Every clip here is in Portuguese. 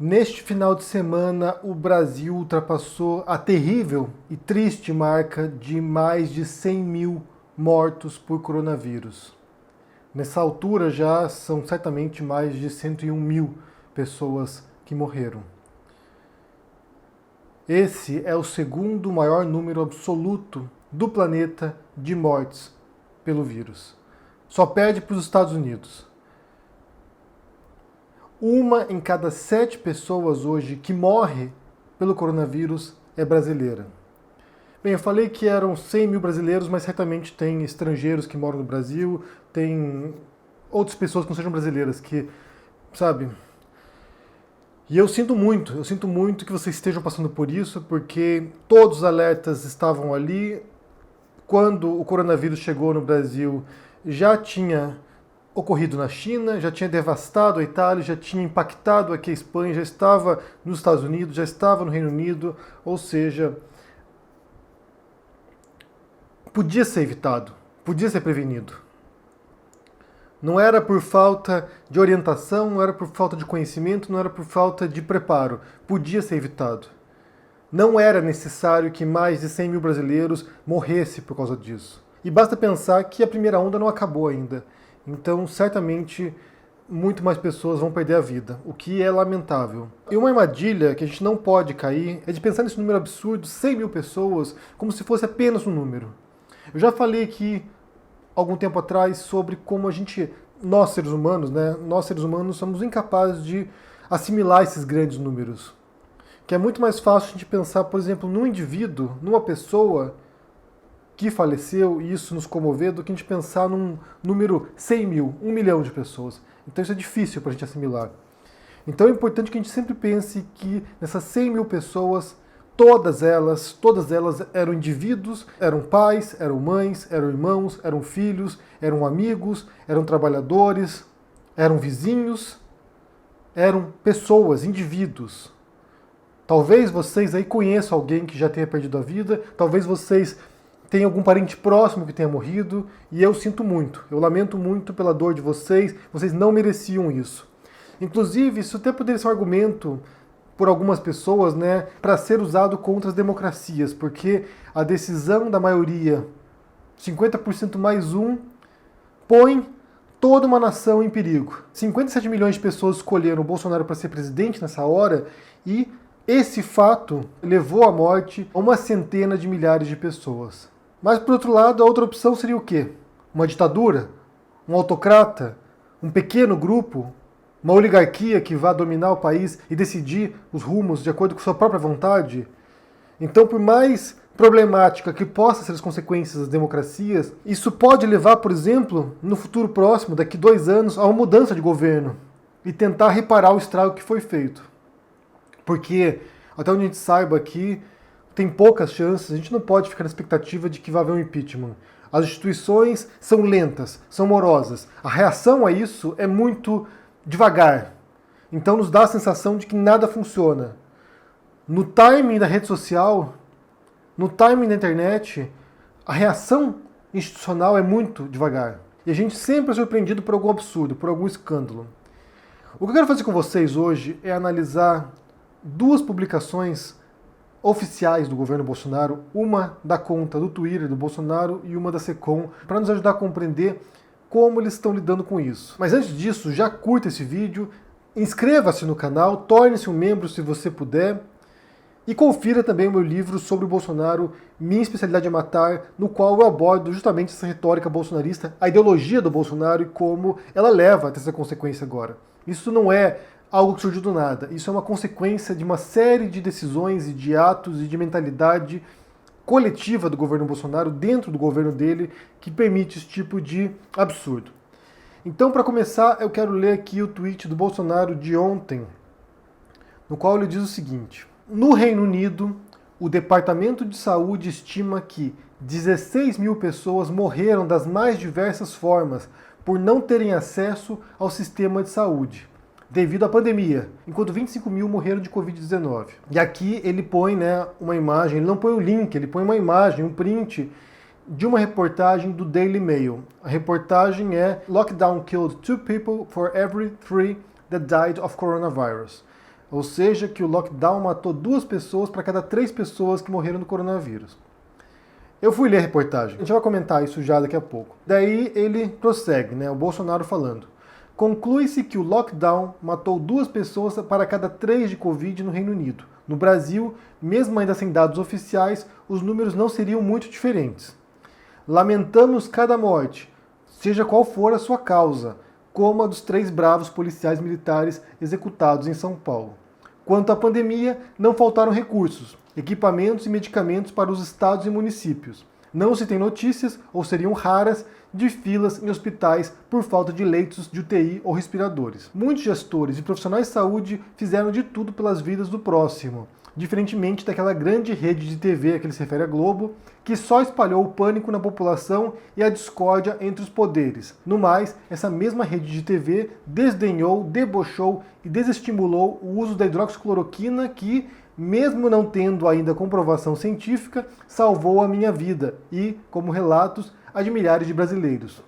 Neste final de semana, o Brasil ultrapassou a terrível e triste marca de mais de 100 mil mortos por coronavírus. Nessa altura já são certamente mais de 101 mil pessoas que morreram. Esse é o segundo maior número absoluto do planeta de mortes pelo vírus. Só perde para os Estados Unidos. Uma em cada 7 pessoas hoje que morre pelo coronavírus é brasileira. Bem, eu falei que eram 100 mil brasileiros, mas certamente tem estrangeiros que moram no Brasil, tem outras pessoas que não sejam brasileiras que, sabe? E eu sinto muito que vocês estejam passando por isso, porque todos os alertas estavam ali. Quando o coronavírus chegou no Brasil, já tinha ocorrido na China, já tinha devastado a Itália, já tinha impactado aqui a Espanha, já estava nos Estados Unidos, já estava no Reino Unido, ou seja, podia ser evitado, podia ser prevenido. Não era por falta de orientação, não era por falta de conhecimento, não era por falta de preparo, podia ser evitado. Não era necessário que mais de 100 mil brasileiros morressem por causa disso. E basta pensar que a primeira onda não acabou ainda. Então, certamente, muito mais pessoas vão perder a vida, o que é lamentável. E uma armadilha que a gente não pode cair é de pensar nesse número absurdo, 100 mil pessoas, como se fosse apenas um número. Eu já falei aqui, algum tempo atrás, sobre como nós seres humanos somos incapazes de assimilar esses grandes números. Que é muito mais fácil a gente pensar, por exemplo, num indivíduo, numa pessoa que faleceu e isso nos comover do que a gente pensar num número 100 mil, 1 milhão de pessoas. Então isso é difícil para a gente assimilar. Então é importante que a gente sempre pense que nessas 100 mil pessoas, todas elas eram indivíduos, eram pais, eram mães, eram irmãos, eram filhos, eram amigos, eram trabalhadores, eram vizinhos, eram pessoas, indivíduos. Talvez vocês aí conheçam alguém que já tenha perdido a vida, talvez vocês tem algum parente próximo que tenha morrido, e eu sinto muito, eu lamento muito pela dor de vocês não mereciam isso. Inclusive, isso até poderia ser um argumento por algumas pessoas, para ser usado contra as democracias, porque a decisão da maioria, 50% mais um, põe toda uma nação em perigo. 57 milhões de pessoas escolheram o Bolsonaro para ser presidente nessa hora, e esse fato levou à morte a uma centena de milhares de pessoas. Mas, por outro lado, a outra opção seria o quê? Uma ditadura? Um autocrata? Um pequeno grupo? Uma oligarquia que vá dominar o país e decidir os rumos de acordo com sua própria vontade? Então, por mais problemática que possa ser as consequências das democracias, isso pode levar, por exemplo, no futuro próximo, daqui 2 anos, a uma mudança de governo e tentar reparar o estrago que foi feito. Porque, até onde a gente saiba aqui, tem poucas chances, a gente não pode ficar na expectativa de que vai haver um impeachment. As instituições são lentas, são morosas. A reação a isso é muito devagar. Então nos dá a sensação de que nada funciona. No timing da rede social, no timing da internet, a reação institucional é muito devagar. E a gente sempre é surpreendido por algum absurdo, por algum escândalo. O que eu quero fazer com vocês hoje é analisar 2 publicações oficiais do governo Bolsonaro, uma da conta do Twitter do Bolsonaro e uma da Secom, para nos ajudar a compreender como eles estão lidando com isso. Mas antes disso, já curta esse vídeo, inscreva-se no canal, torne-se um membro se você puder, e confira também o meu livro sobre o Bolsonaro, Minha Especialidade é Matar, no qual eu abordo justamente essa retórica bolsonarista, a ideologia do Bolsonaro e como ela leva até essa consequência agora. Isso não é algo que surgiu do nada. Isso é uma consequência de uma série de decisões e de atos e de mentalidade coletiva do governo Bolsonaro, dentro do governo dele, que permite esse tipo de absurdo. Então, para começar, eu quero ler aqui o tweet do Bolsonaro de ontem, no qual ele diz o seguinte: no Reino Unido, o Departamento de Saúde estima que 16 mil pessoas morreram das mais diversas formas por não terem acesso ao sistema de saúde devido à pandemia, enquanto 25 mil morreram de Covid-19. E aqui ele põe uma imagem, ele não põe o link, ele põe uma imagem, um print de uma reportagem do Daily Mail. A reportagem é Lockdown killed 2 people for every 3 that died of coronavirus. Ou seja, que o lockdown matou 2 pessoas para cada 3 pessoas que morreram do coronavírus. Eu fui ler a reportagem, a gente vai comentar isso já daqui a pouco. Daí ele prossegue, né, o Bolsonaro falando. Conclui-se que o lockdown matou 2 pessoas para cada 3 de Covid no Reino Unido. No Brasil, mesmo ainda sem dados oficiais, os números não seriam muito diferentes. Lamentamos cada morte, seja qual for a sua causa, como a dos 3 bravos policiais militares executados em São Paulo. Quanto à pandemia, não faltaram recursos, equipamentos e medicamentos para os estados e municípios. Não se tem notícias, ou seriam raras, de filas em hospitais por falta de leitos de UTI ou respiradores. Muitos gestores e profissionais de saúde fizeram de tudo pelas vidas do próximo, diferentemente daquela grande rede de TV a que ele se refere a Globo, que só espalhou o pânico na população e a discórdia entre os poderes. No mais, essa mesma rede de TV desdenhou, debochou e desestimulou o uso da hidroxicloroquina que, mesmo não tendo ainda comprovação científica, salvou a minha vida e, como relatos, a de milhares de brasileiros.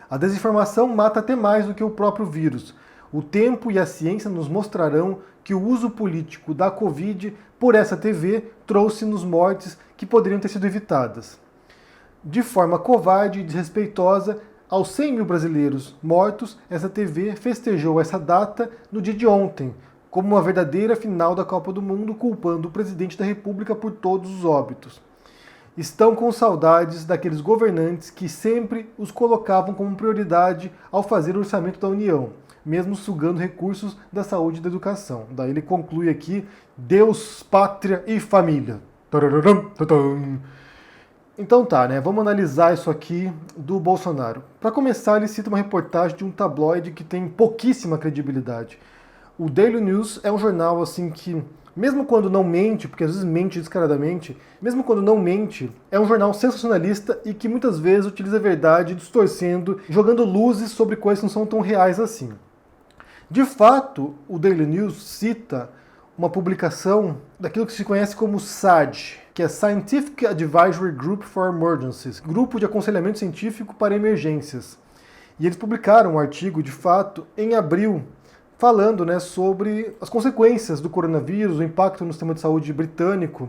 A desinformação mata até mais do que o próprio vírus. O tempo e a ciência nos mostrarão que o uso político da Covid por essa TV trouxe-nos mortes que poderiam ter sido evitadas. De forma covarde e desrespeitosa, aos 100 mil brasileiros mortos, essa TV festejou essa data no dia de ontem, como uma verdadeira final da Copa do Mundo, culpando o presidente da República por todos os óbitos. Estão com saudades daqueles governantes que sempre os colocavam como prioridade ao fazer o orçamento da União, mesmo sugando recursos da saúde e da educação. Daí ele conclui aqui, Deus, pátria e família. Então tá, né? Vamos analisar isso aqui do Bolsonaro. Para começar, ele cita uma reportagem de um tabloide que tem pouquíssima credibilidade. O Daily News é um jornal assim que, mesmo quando não mente, porque às vezes mente descaradamente, mesmo quando não mente, é um jornal sensacionalista e que muitas vezes utiliza a verdade distorcendo, jogando luzes sobre coisas que não são tão reais assim. De fato, o Daily News cita uma publicação daquilo que se conhece como SAG, que é Scientific Advisory Group for Emergencies, Grupo de Aconselhamento Científico para Emergências. E eles publicaram um artigo, de fato, em abril, falando, né, sobre as consequências do coronavírus, o impacto no sistema de saúde britânico.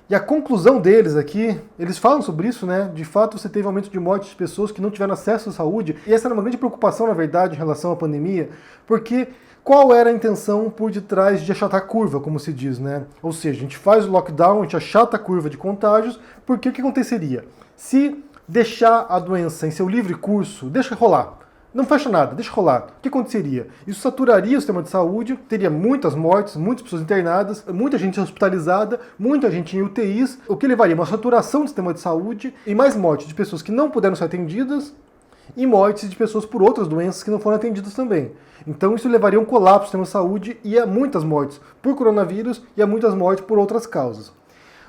E a conclusão deles aqui, eles falam sobre isso, né? De fato, você teve aumento de mortes de pessoas que não tiveram acesso à saúde. E essa era uma grande preocupação, na verdade, em relação à pandemia, porque qual era a intenção por detrás de achatar a curva, como se diz, né? Ou seja, a gente faz o lockdown, a gente achata a curva de contágios, porque o que aconteceria? Se deixar a doença em seu livre curso, deixa rolar. Não fecha nada, deixa rolar. O que aconteceria? Isso saturaria o sistema de saúde, teria muitas mortes, muitas pessoas internadas, muita gente hospitalizada, muita gente em UTIs, o que levaria a uma saturação do sistema de saúde e mais mortes de pessoas que não puderam ser atendidas e mortes de pessoas por outras doenças que não foram atendidas também. Então isso levaria a um colapso do sistema de saúde e a muitas mortes por coronavírus e a muitas mortes por outras causas.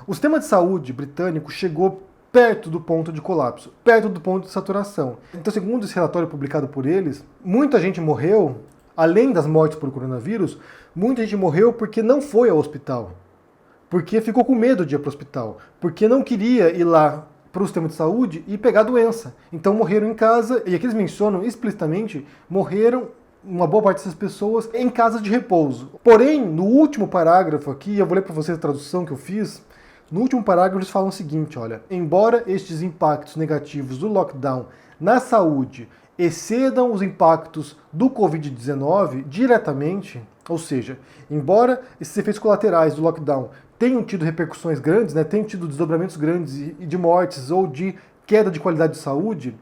O sistema de saúde britânico chegou perto do ponto de colapso, perto do ponto de saturação. Então, segundo esse relatório publicado por eles, muita gente morreu, além das mortes por coronavírus, muita gente morreu porque não foi ao hospital, porque ficou com medo de ir para o hospital, porque não queria ir lá para o sistema de saúde e pegar a doença. Então morreram em casa, e aqui eles mencionam explicitamente, morreram uma boa parte dessas pessoas em casas de repouso. Porém, no último parágrafo aqui, eu vou ler para vocês a tradução que eu fiz. No último parágrafo eles falam o seguinte, olha, embora estes impactos negativos do lockdown na saúde excedam os impactos do Covid-19 diretamente, ou seja, embora esses efeitos colaterais do lockdown tenham tido repercussões grandes, né, tenham tido desdobramentos grandes de mortes ou de queda de qualidade de saúde,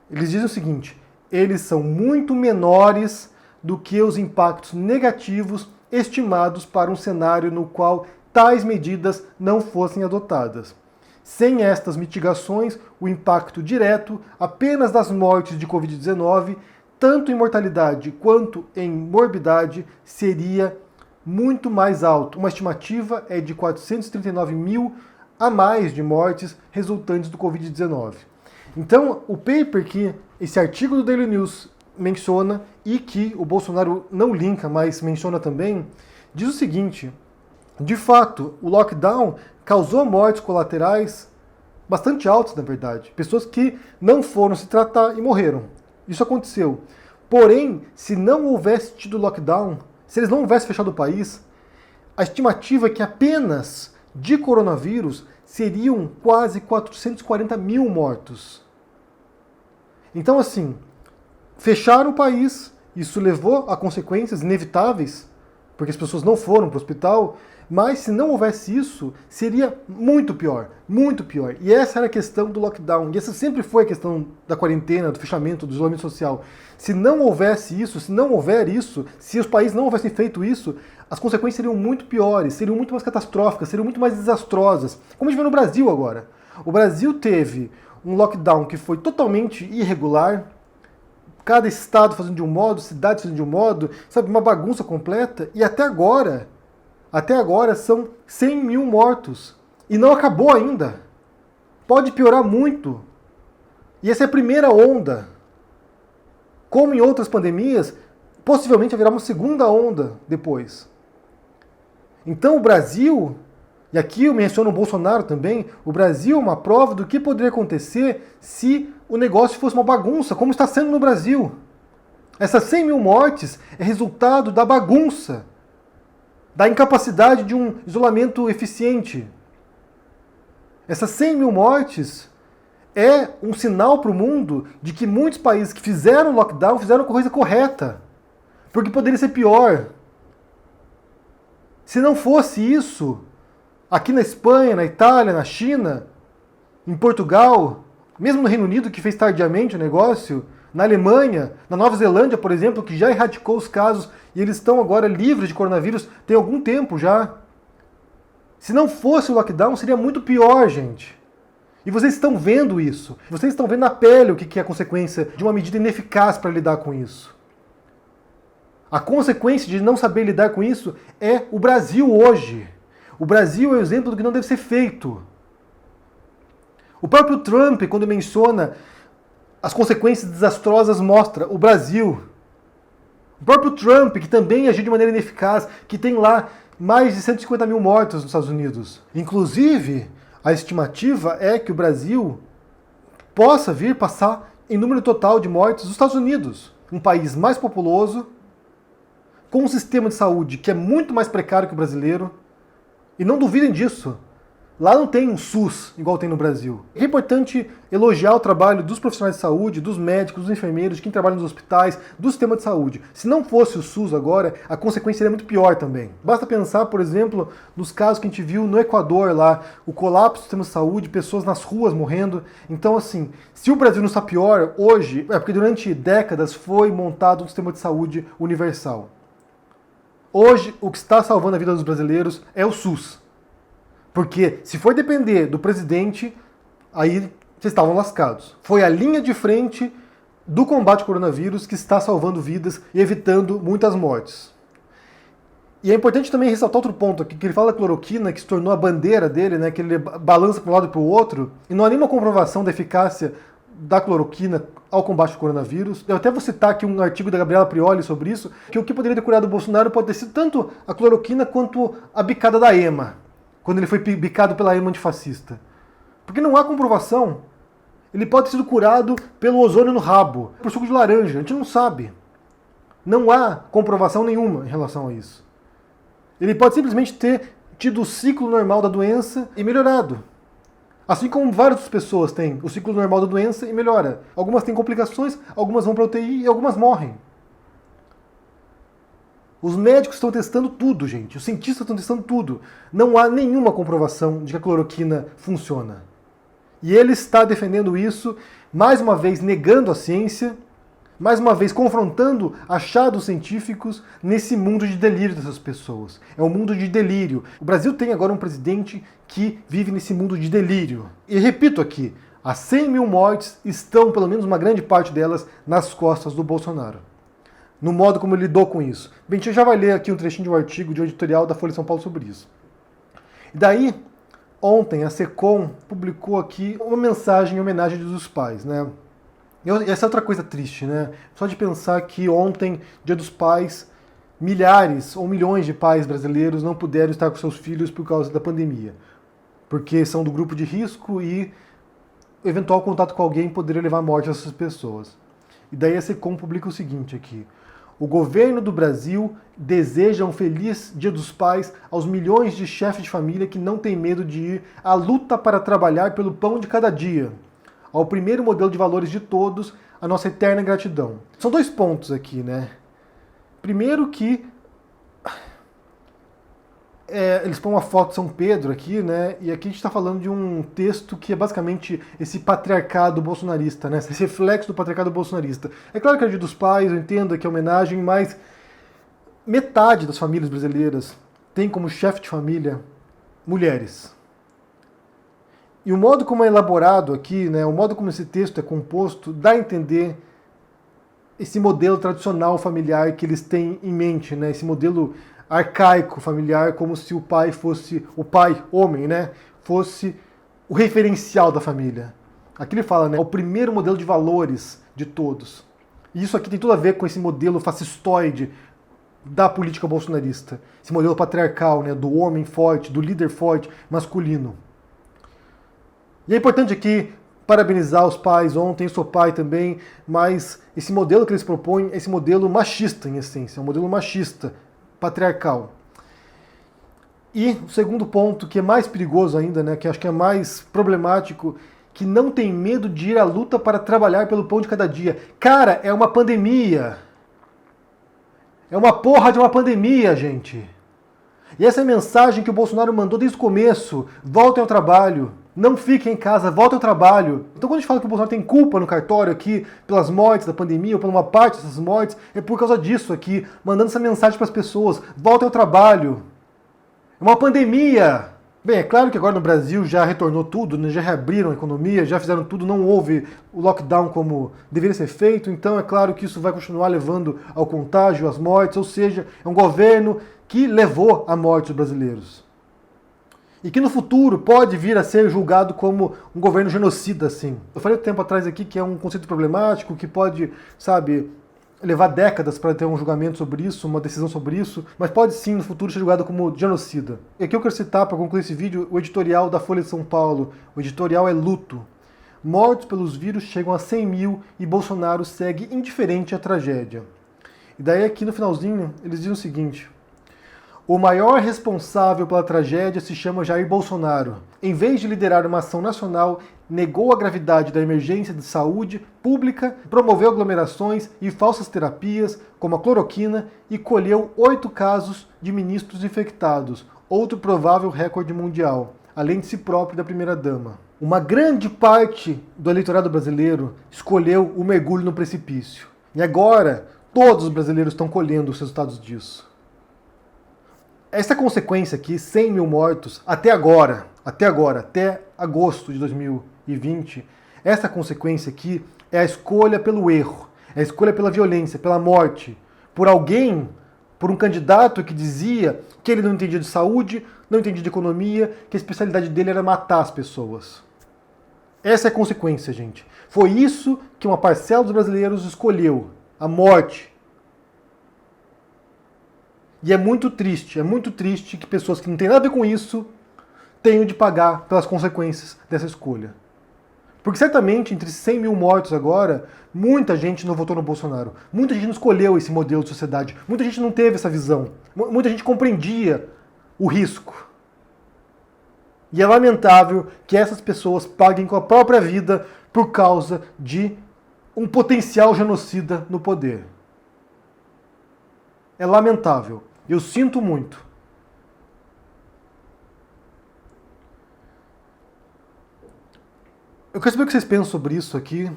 eles dizem o seguinte, eles são muito menores do que os impactos negativos estimados para um cenário no qual tais medidas não fossem adotadas. Sem estas mitigações, o impacto direto apenas das mortes de Covid-19, tanto em mortalidade quanto em morbidade, seria muito mais alto. Uma estimativa é de 439 mil a mais de mortes resultantes do Covid-19. Então, o paper que esse artigo do Daily News menciona e que o Bolsonaro não linka, mas menciona também, diz o seguinte: de fato, o lockdown causou mortes colaterais bastante altas, na verdade. Pessoas que não foram se tratar e morreram. Isso aconteceu. Porém, se não houvesse tido lockdown, se eles não houvessem fechado o país, a estimativa é que apenas de coronavírus seriam quase 440 mil mortos. Então, assim, fecharam o país, isso levou a consequências inevitáveis, porque as pessoas não foram para o hospital, mas se não houvesse isso, seria muito pior, muito pior. E essa era a questão do lockdown, e essa sempre foi a questão da quarentena, do fechamento, do isolamento social. Se não houvesse isso, se não houver isso, se os países não houvessem feito isso, as consequências seriam muito piores, seriam muito mais catastróficas, seriam muito mais desastrosas. Como a gente vê no Brasil agora. O Brasil teve um lockdown que foi totalmente irregular, cada estado fazendo de um modo, cidade fazendo de um modo, sabe, uma bagunça completa, e até agora são 100 mil mortos. E não acabou ainda. Pode piorar muito. E essa é a primeira onda. Como em outras pandemias, possivelmente haverá uma segunda onda depois. Então o Brasil, e aqui eu menciono o Bolsonaro também, o Brasil é uma prova do que poderia acontecer se o negócio fosse uma bagunça, como está sendo no Brasil. Essas 100 mil mortes é resultado da bagunça, da incapacidade de um isolamento eficiente. Essas 100 mil mortes é um sinal para o mundo de que muitos países que fizeram lockdown fizeram a coisa correta. Porque poderia ser pior. Se não fosse isso, aqui na Espanha, na Itália, na China, em Portugal, mesmo no Reino Unido, que fez tardiamente o negócio, na Alemanha, na Nova Zelândia, por exemplo, que já erradicou os casos e eles estão agora livres de coronavírus tem algum tempo já. Se não fosse o lockdown, seria muito pior, gente. E vocês estão vendo isso. Vocês estão vendo na pele o que é a consequência de uma medida ineficaz para lidar com isso. A consequência de não saber lidar com isso é o Brasil hoje. O Brasil é o exemplo do que não deve ser feito. O próprio Trump, quando menciona as consequências desastrosas, mostra o Brasil. O próprio Trump, que também agiu de maneira ineficaz, que tem lá mais de 150 mil mortos nos Estados Unidos. Inclusive, a estimativa é que o Brasil possa vir passar em número total de mortes dos Estados Unidos. Um país mais populoso, com um sistema de saúde que é muito mais precário que o brasileiro. E não duvidem disso. Lá não tem um SUS igual tem no Brasil. É importante elogiar o trabalho dos profissionais de saúde, dos médicos, dos enfermeiros, de quem trabalha nos hospitais, do sistema de saúde. Se não fosse o SUS agora, a consequência seria muito pior também. Basta pensar, por exemplo, nos casos que a gente viu no Equador lá, o colapso do sistema de saúde, pessoas nas ruas morrendo. Então, assim, se o Brasil não está pior hoje, é porque durante décadas foi montado um sistema de saúde universal. Hoje, o que está salvando a vida dos brasileiros é o SUS. Porque se for depender do presidente, aí vocês estavam lascados. Foi a linha de frente do combate ao coronavírus que está salvando vidas e evitando muitas mortes. E é importante também ressaltar outro ponto aqui, que ele fala da cloroquina, que se tornou a bandeira dele, né, que ele balança para um lado e para o outro, e não há nenhuma comprovação da eficácia da cloroquina ao combate ao coronavírus. Eu até vou citar aqui um artigo da Gabriela Prioli sobre isso, que o que poderia ter curado o Bolsonaro pode ter sido tanto a cloroquina quanto a bicada da EMA, quando ele foi bicado pela EMA antifascista. Porque não há comprovação. Ele pode ter sido curado pelo ozônio no rabo, por suco de laranja, a gente não sabe. Não há comprovação nenhuma em relação a isso. Ele pode simplesmente ter tido o ciclo normal da doença e melhorado. Assim como várias outras pessoas têm o ciclo normal da doença e melhora. Algumas têm complicações, algumas vão para a UTI e algumas morrem. Os médicos estão testando tudo, gente. Os cientistas estão testando tudo. Não há nenhuma comprovação de que a cloroquina funciona. E ele está defendendo isso, mais uma vez negando a ciência, mais uma vez confrontando achados científicos nesse mundo de delírio dessas pessoas. É um mundo de delírio. O Brasil tem agora um presidente que vive nesse mundo de delírio. E repito aqui, as 100 mil mortes estão, pelo menos uma grande parte delas, nas costas do Bolsonaro. No modo como ele lidou com isso. Bem, a gente já vai ler aqui um trechinho de um artigo de um editorial da Folha de São Paulo sobre isso. E daí, ontem, a SECOM publicou aqui uma mensagem em homenagem dos pais, né? E essa é outra coisa triste, né? Só de pensar que ontem, Dia dos Pais, milhares ou milhões de pais brasileiros não puderam estar com seus filhos por causa da pandemia. Porque são do grupo de risco e o eventual contato com alguém poderia levar à morte dessas pessoas. E daí a SECOM publica o seguinte aqui. O governo do Brasil deseja um feliz Dia dos Pais aos milhões de chefes de família que não têm medo de ir à luta para trabalhar pelo pão de cada dia. Ao primeiro modelo de valores de todos, a nossa eterna gratidão. São dois pontos aqui, né? Primeiro que eles põem uma foto de São Pedro aqui, né? E aqui a gente está falando de um texto que é basicamente esse patriarcado bolsonarista, né? Esse reflexo do patriarcado bolsonarista. É claro que é o Dia dos Pais, eu entendo que é homenagem, mas metade das famílias brasileiras tem como chefe de família mulheres. E o modo como é elaborado aqui, né? O modo como esse texto é composto, dá a entender esse modelo tradicional familiar que eles têm em mente, né? Esse modelo arcaico familiar, como se o pai fosse, o pai, homem, né, fosse o referencial da família. Aqui ele fala, né, é o primeiro modelo de valores de todos. E isso aqui tem tudo a ver com esse modelo fascistoide da política bolsonarista. Esse modelo patriarcal, né, do homem forte, do líder forte, masculino. E é importante aqui parabenizar os pais ontem, eu sou pai também, mas esse modelo que eles propõem é esse modelo machista, em essência, é um modelo machista, patriarcal. E o segundo ponto, que é mais perigoso ainda, né, que acho que é mais problemático, que não tem medo de ir à luta para trabalhar pelo pão de cada dia. Cara, é uma pandemia. É uma porra de uma pandemia, gente. E essa é a mensagem que o Bolsonaro mandou desde o começo. Voltem ao trabalho. Não fiquem em casa, voltem ao trabalho. Então quando a gente fala que o Bolsonaro tem culpa no cartório aqui pelas mortes da pandemia, ou por uma parte dessas mortes, é por causa disso aqui, mandando essa mensagem para as pessoas, voltem ao trabalho. É uma pandemia. Bem, é claro que agora no Brasil já retornou tudo, né? Já reabriram a economia, já fizeram tudo, não houve o lockdown como deveria ser feito, então é claro que isso vai continuar levando ao contágio, às mortes, ou seja, é um governo que levou à morte os brasileiros. E que no futuro pode vir a ser julgado como um governo genocida, assim. Eu falei um tempo atrás aqui que é um conceito problemático, que pode, sabe, levar décadas para ter um julgamento sobre isso, uma decisão sobre isso, mas pode sim no futuro ser julgado como genocida. E aqui eu quero citar, para concluir esse vídeo, o editorial da Folha de São Paulo. O editorial é Luto. Mortos pelos vírus chegam a 100 mil e Bolsonaro segue indiferente à tragédia. E daí aqui no finalzinho eles dizem o seguinte: o maior responsável pela tragédia se chama Jair Bolsonaro. Em vez de liderar uma ação nacional, negou a gravidade da emergência de saúde pública, promoveu aglomerações e falsas terapias, como a cloroquina, e colheu 8 casos de ministros infectados, outro provável recorde mundial, além de si próprio e da primeira-dama. Uma grande parte do eleitorado brasileiro escolheu o mergulho no precipício. E agora, todos os brasileiros estão colhendo os resultados disso. Essa consequência aqui, 100 mil mortos, até agora, até agosto de 2020, essa consequência aqui é a escolha pelo erro, é a escolha pela violência, pela morte, por alguém, por um candidato que dizia que ele não entendia de saúde, não entendia de economia, que a especialidade dele era matar as pessoas. Essa é a consequência, gente. Foi isso que uma parcela dos brasileiros escolheu, a morte. E é muito triste que pessoas que não têm nada a ver com isso tenham de pagar pelas consequências dessa escolha. Porque certamente, entre 100 mil mortos agora, muita gente não votou no Bolsonaro. Muita gente não escolheu esse modelo de sociedade. Muita gente não teve essa visão. Muita gente compreendia o risco. E é lamentável que essas pessoas paguem com a própria vida por causa de um potencial genocida no poder. É lamentável. Eu sinto muito. Eu quero saber o que vocês pensam sobre isso aqui,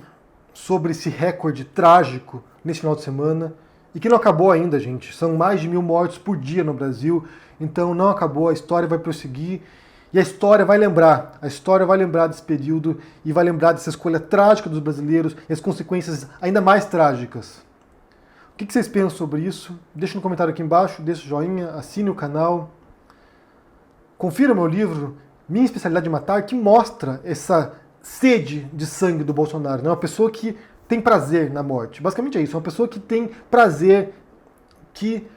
sobre esse recorde trágico nesse final de semana, e que não acabou ainda, gente. São mais de 1000 mortos por dia no Brasil, então não acabou, a história vai prosseguir, e a história vai lembrar desse período, e vai lembrar dessa escolha trágica dos brasileiros, e as consequências ainda mais trágicas. O que vocês pensam sobre isso? Deixa no comentário aqui embaixo, deixa o joinha, assine o canal. Confira meu livro, Minha Especialidade em Matar, que mostra essa sede de sangue do Bolsonaro. É uma pessoa que tem prazer na morte. Basicamente é isso, é uma pessoa que tem prazer, que...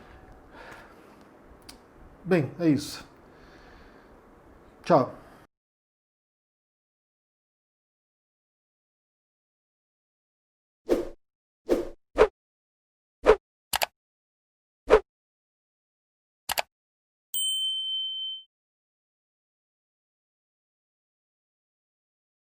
Bem, é isso. Tchau.